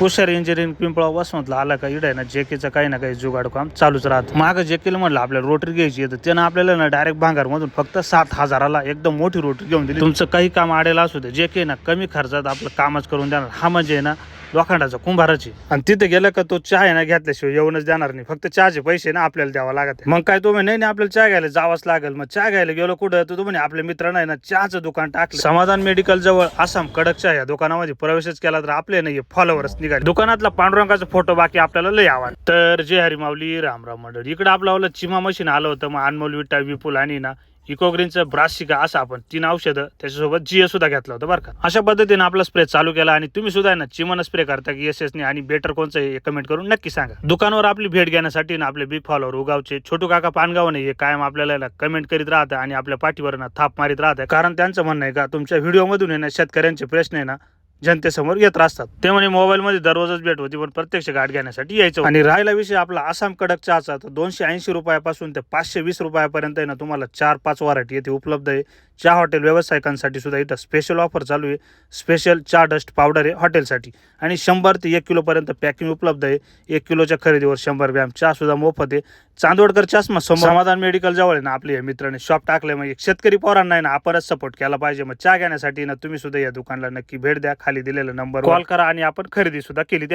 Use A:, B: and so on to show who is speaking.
A: कुशर engineering पिंपळा वसमतला आला का इड आहे ना जेकेचं काही ना काही जुगाड काम चालूच राहतं. मागं जेकेला म्हटलं आपल्याला रोटरी घ्यायची आहे, त्यानं आपल्याला ना डायरेक्ट भांगारमधून फक्त 7,000ला एकदम मोठी रोटरी घेऊन दिली. तुमचं काही काम आडेला असू दे, जेके ना कमी खर्चात आपलं कामच करून देणार. हा म्हणजे ना लोखंडाचा कुंभाराची. आणि तिथे गेलं का तो चहा आहे ना घेतल्याशिवाय येऊनच देणार नाही. फक्त चहाचे पैसे ना आपल्याला द्यावा लागत. मग काय तुम्ही नाही आपल्याला चहा घ्यायला जावंच लागेल. मग चहा घ्यायला गेलो कुठं तर तुम्ही आपल्या मित्रांना आहे ना चहाचं दुकान टाकलं समाधान मेडिकल जवळ आसाम कडक चहा या दुकानामध्ये प्रवेशच केला तर आपले नाही फॉलोअर्स निघाले. दुकानातला पांडुरंगाचा फोटो बाकी आपल्याला लय आवड. तर जय हरी माऊली रामराम मंडळी. इकडे आपलं चिमा मशीन आलं होतं. मग अनमोल विटा विपुल आणि ना इकोग्रीनचं ब्रासिका असं आपण 3 औषधं त्याच्यासोबत जीएस सुद्धा घेतलं होतं बरं का. अशा पद्धतीने आपला स्प्रे चालू केला. आणि तुम्ही सुद्धा ना चिमन स्प्रे करता की एसएसने आणि बेटर कोणचं हे कमेंट करून नक्की सांगा. दुकानावर आपली भेट घेण्यासाठी ना आपले बिग फॉलोअर उगावचे छोटू काका पानगावने हे कायम आपल्याला कमेंट करीत राहतं आणि आपल्या पाठीवर ना थाप मारित राहतं. कारण त्यांचं म्हणणं आहे का तुमच्या व्हिडिओमधून आहे ना शेतकऱ्यांचे प्रश्न आहे ना जनतेसमोर येत असतात. ते म्हणे मोबाईल मध्ये दररोजच भेट होती पण प्रत्यक्ष गाठ घेण्यासाठी यायचं. आणि राहिला विषय आपला आसाम कडक चहाचा तर 280 रुपयापासून ते 520 रुपयापर्यंत आहे ना तुम्हाला 4-5 व्हरायटी येथे उपलब्ध आहे. चहा हॉटेल व्यावसायिकांसाठी सुद्धा इथं स्पेशल ऑफर चालू आहे. स्पेशल चहा डस्ट पावडर आहे हॉटेलसाठी आणि 100 ते 1 किलो पर्यंत पॅकिंग उपलब्ध आहे. 1 किलोच्या खरेदीवर 100 ग्रॅम चहा सुद्धा मोफत आहे. चांदवडकर चष्मा समाधान मेडिकल जवळ आहे ना आपले मित्रांनी शॉप टाकले. म्हणजे शेतकरी पोरांना आहे ना आपणच सपोर्ट केला पाहिजे. मग चहा घेण्यासाठी ना तुम्ही सुद्धा या दुकानाला नक्की भेट द्या. खाली दिलेला नंबर कॉल करा आणि आपण खरेदी सुद्धा केली.